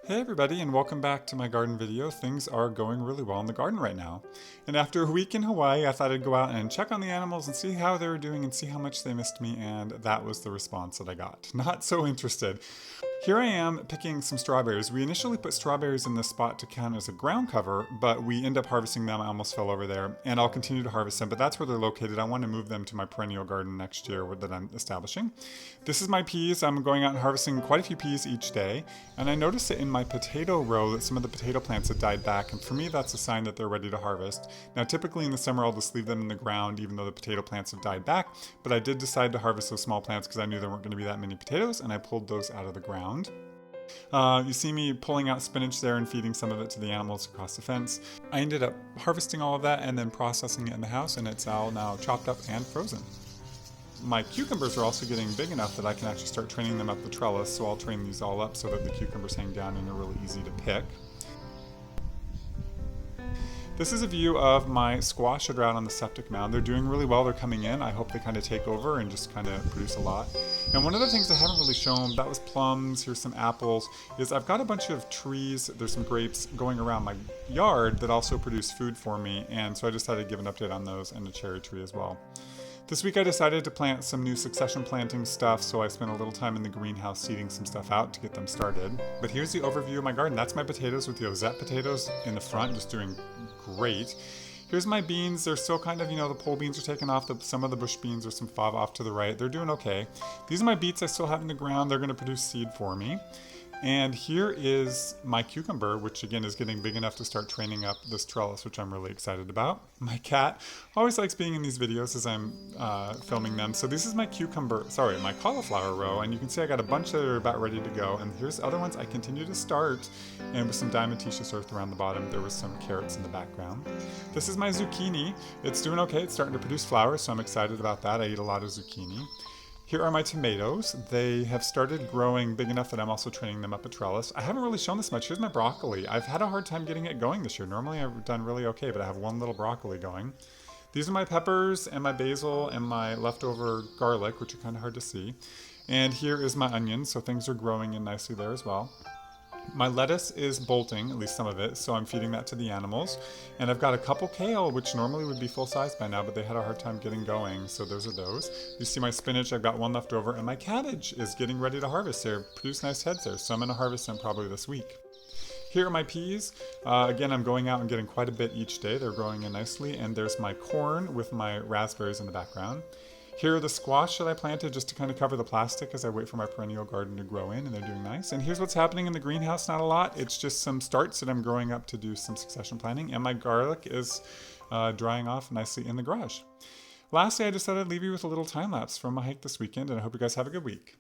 Hey everybody, and welcome back to my garden video. Things are going really well in the garden right now. And after a week in Hawaii, I thought I'd go out and check on the animals and see how they were doing and see how much they missed me, and that was the response that I got. Not so interested. Here I am picking some strawberries. We initially put strawberries in this spot to count as a ground cover, but we end up harvesting them. I almost fell over there, and I'll continue to harvest them, but that's where they're located. I want to move them to my perennial garden next year that I'm establishing. This is my peas. I'm going out and harvesting quite a few peas each day, and I noticed that in my potato row that some of the potato plants had died back, and for me that's a sign that they're ready to harvest. Now typically in the summer I'll just leave them in the ground even though the potato plants have died back, but I did decide to harvest those small plants because I knew there weren't going to be that many potatoes, and I pulled those out of the ground. You see me pulling out spinach there and feeding some of it to the animals across the fence. I ended up harvesting all of that and then processing it in the house, and it's all now chopped up and frozen. My cucumbers are also getting big enough that I can actually start training them up the trellis, so I'll train these all up so that the cucumbers hang down and are really easy to pick. This is a view of my squash that are out on the septic mound. They're doing really well. They're coming in. I hope they kind of take over and just kind of produce a lot. And one of the things I haven't really shown, that was plums, here's some apples, is I've got a bunch of trees, there's some grapes going around my yard that also produce food for me, and so I decided to give an update on those, and a cherry tree as well. This week I decided to plant some new succession planting stuff, so I spent a little time in the greenhouse seeding some stuff out to get them started. But here's the overview of my garden. That's my potatoes with the Ozette potatoes in the front, just doing great. Here's my beans. They're still kind of, the pole beans are taken off. Some of the bush beans or some fava off to the right. They're doing okay. These are my beets I still have in the ground. They're going to produce seed for me. And here is my cucumber, which again is getting big enough to start training up this trellis, which I'm really excited about. My cat always likes being in these videos as I'm filming them. So this is my my cauliflower row, and you can see I got a bunch that are about ready to go. And here's other ones I continue to start, and with some diatomaceous earth around the bottom. There was some carrots in the background. This is my zucchini. It's doing okay. It's starting to produce flowers, so I'm excited about that. I eat a lot of zucchini. Here are my tomatoes. They have started growing big enough that I'm also training them up a trellis. I haven't really shown this much. Here's my broccoli. I've had a hard time getting it going this year. Normally I've done really okay, but I have one little broccoli going. These are my peppers and my basil and my leftover garlic, which are kind of hard to see. And here is my onions, so things are growing in nicely there as well. My lettuce is bolting, at least some of it, so I'm feeding that to the animals. And I've got a couple kale, which normally would be full size by now, but they had a hard time getting going, so those are those. You see my spinach, I've got one left over, and my cabbage is getting ready to harvest. They produce nice heads there, so I'm going to harvest them probably this week. Here are my peas. Again, I'm going out and getting quite a bit each day. They're growing in nicely. And there's my corn with my raspberries in the background. Here are the squash that I planted just to kind of cover the plastic as I wait for my perennial garden to grow in, and they're doing nice. And here's what's happening in the greenhouse, not a lot. It's just some starts that I'm growing up to do some succession planting, and my garlic is drying off nicely in the garage. Lastly, I decided to leave you with a little time lapse from my hike this weekend, and I hope you guys have a good week.